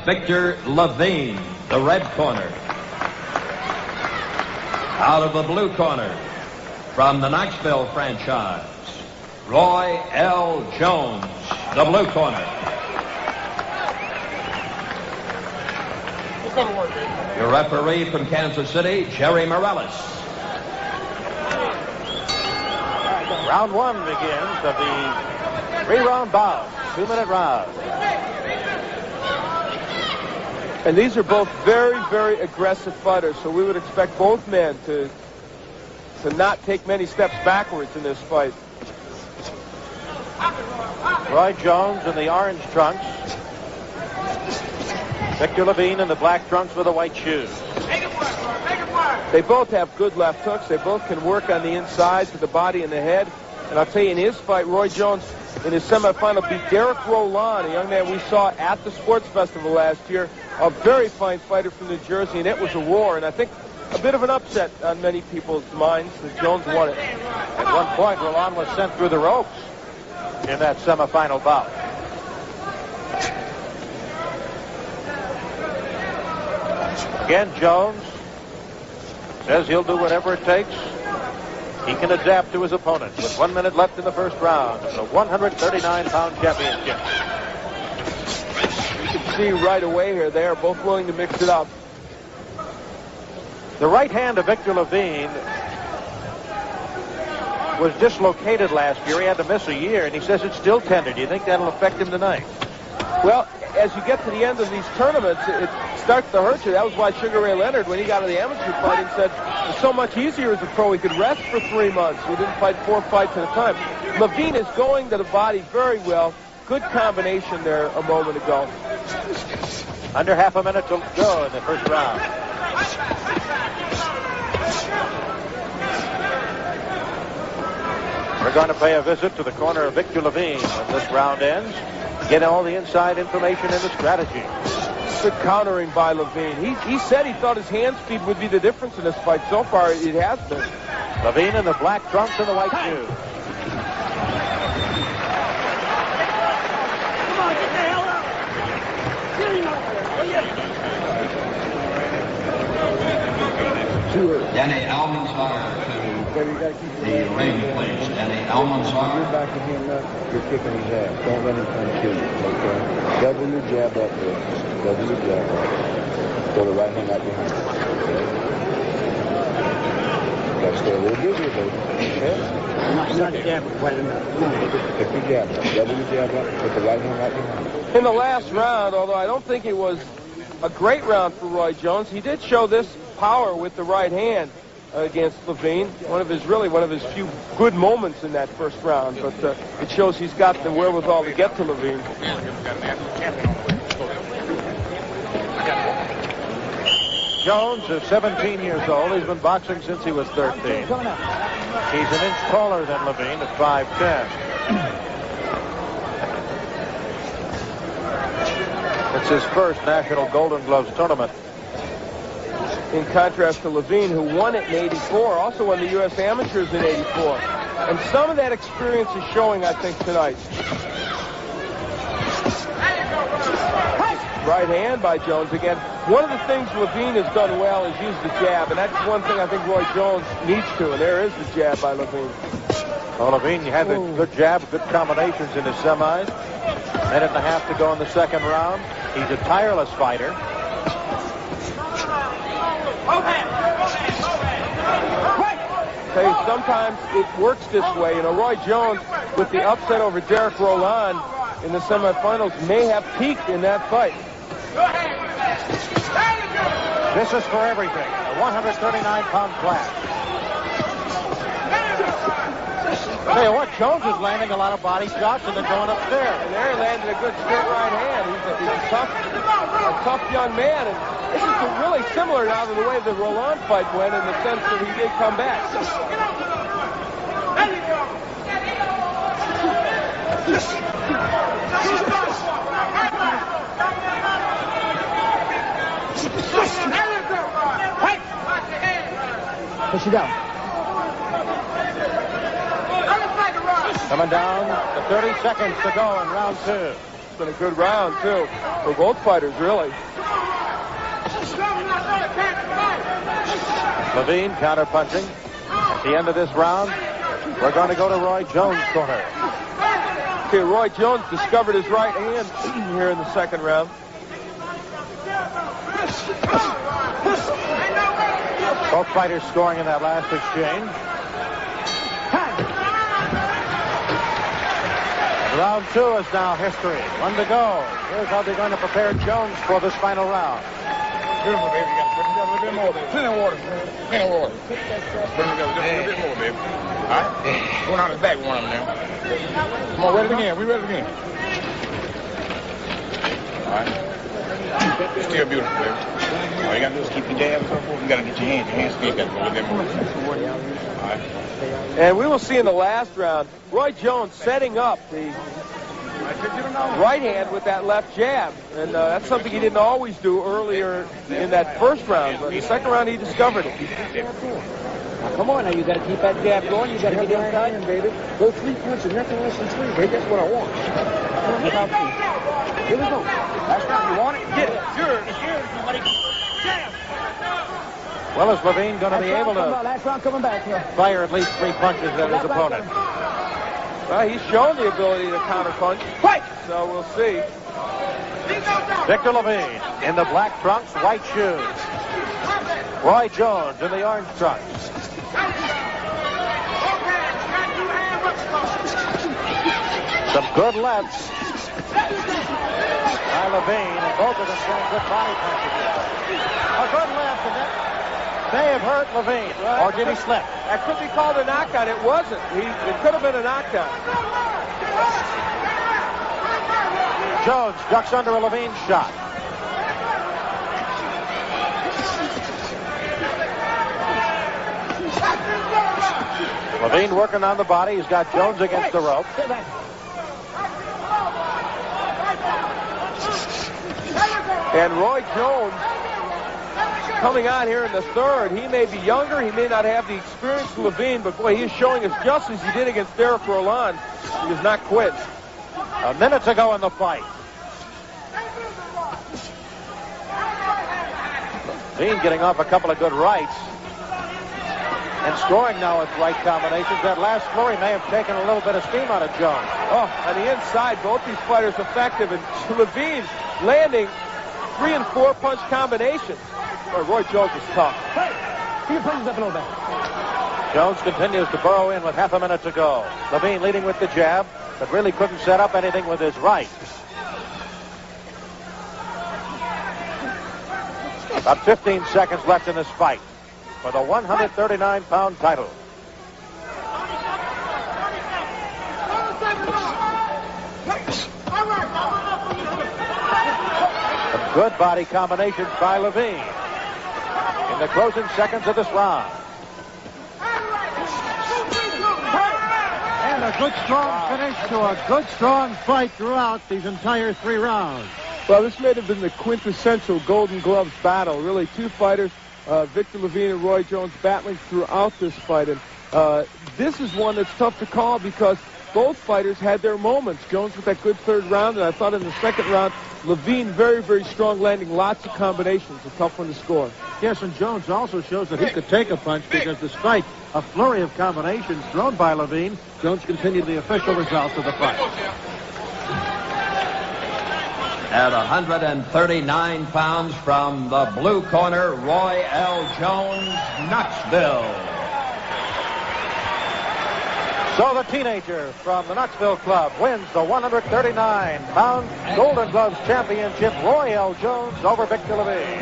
Victor Levine, the red corner. Out of the blue corner, from the Knoxville franchise, Roy L. Jones, the blue corner. Your referee from Kansas City, Jerry Morales. Round one begins of the 3-round bout, 2-minute round. And these are both very, very aggressive fighters, so we would expect both men to not take many steps backwards in this fight. Roy Jones in the orange trunks. Victor Levine in the black trunks with the white shoes. They both have good left hooks. They both can work on the inside to the body and the head. And I'll tell you, in his fight, Roy Jones, in his semifinal, beat Derek Roland, a young man we saw at the Sports Festival last year, a very fine fighter from New Jersey, and it was a war. And I think a bit of an upset on many people's minds that Jones won it. At one point, Roland was sent through the ropes in that semifinal bout. Again, Jones says he'll do whatever it takes. He can adapt to his opponent with 1 minute left in the first round of the 139-pound championship. You can see right away here, they are both willing to mix it up. The right hand of Victor Levine was dislocated last year. He had to miss a year, and he says it's still tender. Do you think that'll affect him tonight? Well, as you get to the end of these tournaments, it starts to hurt you. That was why Sugar Ray Leonard, when he got into the amateur fighting, said it's so much easier as a pro. He could rest for 3 months. He didn't fight 4 fights at a time. Levine is going to the body very well. Good combination there a moment ago. Under half a minute to go in the first round. We're going to pay a visit to the corner of Victor Levine when this round ends. Get all the inside information and the strategy. Good countering by Levine. He said he thought his hand speed would be the difference in this fight. So far, it has been. Levine in the black trunks and the white shoes. Come on, get the hell out. Danny Almanzar to the ring, please. Danny Almanzar. You're back to him up, you're kicking his ass. Don't let him come kill you, okay? Double your jab up there. Double your jab up. Throw the right hand out behind you. Okay? Gotta stay a little busier, baby. Okay? Not jabbing quite enough. Pick your jab up. Double your jab up. Put the right hand out behind you. In the last round, although I don't think it was a great round for Roy Jones, he did show this power with the right hand against Levine. One of his few good moments in that first round, but it shows he's got the wherewithal to get to Levine. Jones is 17 years old. He's been boxing since he was 13. He's an inch taller than Levine at 5'10". It's his first National Golden Gloves tournament. In contrast to Levine, who won it in '84, also won the U.S. Amateurs in '84. And some of that experience is showing, I think, tonight. Right hand by Jones again. One of the things Levine has done well is use the jab, and that's one thing I think Roy Jones needs to, and there is the jab by Levine. Well, Levine had the good jab, good combinations in his semis. Minute and a half to go in the second round. He's a tireless fighter. Tell you, sometimes it works this way. You know, Roy Jones, with the upset over Derek Roland in the semifinals, may have peaked in that fight. This is for everything. A 139-pound class. Tell you what, Jones is landing a lot of body shots and then going upstairs. And there he landed a good straight right hand. He's a tough young man. And this is really similar now to the way the Roland fight went in the sense that he did come back. Push it down. Coming down to 30 seconds to go in round two. been a good round, too, for both fighters, really. Levine counter-punching. At the end of this round, we're going to go to Roy Jones' corner. Okay, Roy Jones discovered his right hand here in the second round. Both fighters scoring in that last exchange. Round 2 is now history. 1 to go. Here's how they're going to prepare Jones for this final round. Beautiful, baby. You got to put a little bit more, baby. Plenty of water. Plenty of water. Put it together just a little bit more, baby. All right? Going on his back, one of them now. Come on, ready again. We ready again. All right. Still beautiful, baby. All you got to do is keep your jab and so forth. You got to get your hands. Your hands still got to go a little bit more. All right. And we will see in the last round, Roy Jones setting up the right hand with that left jab. And that's something he didn't always do earlier in that first round. But in the second round, he discovered it. Now, come on now, you got to keep that jab going. You got to get inside, baby. Go 3 punches, nothing less than 3, baby. That's what I want. Here we go. Last round, you want it? Get it. Sure. It's yours, somebody. Jab. Well, is Levine going to be able to last round coming back here. fire at least 3 punches at his opponent? Well, he's shown the ability to counterpunch. Fight! So we'll see. Victor Levine in the black trunks, white shoes. Roy Jones in the orange trunks. Some good lefts by Levine, and both of them throwing good body punches. A good left, and that may have hurt Levine, or did he slip? That could be called a knockdown. It wasn't. It could have been a knockdown. Jones ducks under a Levine shot. Levine working on the body. He's got Jones against the rope. And Roy Jones coming on here in the third. He may be younger. He may not have the experience of Levine, but boy, he is showing us just as he did against Derek Roland. He does not quit. A minute to go in the fight. Levine getting off a couple of good rights. And scoring now with right combinations. That last flurry may have taken a little bit of steam out of Jones. Oh, on the inside, both these fighters effective. And Levine landing 3 and 4 punch combinations. Boy, Roy Jones is tough. Hey, keep your punches up a little bit. Jones continues to burrow in with half a minute to go. Levine leading with the jab, but really couldn't set up anything with his right. About 15 seconds left in this fight for the 139-pound title. Some good body combinations by Levine in the closing seconds of this round. And a good, strong finish to a good, strong fight throughout these entire 3 rounds. Well, this may have been the quintessential Golden Gloves battle. Really, 2 fighters, Victor Levine and Roy Jones, battling throughout this fight. And this is one that's tough to call because both fighters had their moments. Jones with that good third round, and I thought in the second round, Levine very, very strong, landing lots of combinations. A tough one to score. Yes, and Jones also shows that he could take a punch because despite a flurry of combinations thrown by Levine, Jones continued the official results of the fight. At 139 pounds from the blue corner, Roy L. Jones, Knoxville. So the teenager from the Knoxville Club wins the 139-pound Golden Gloves Championship. Roy L. Jones over Victor Levine.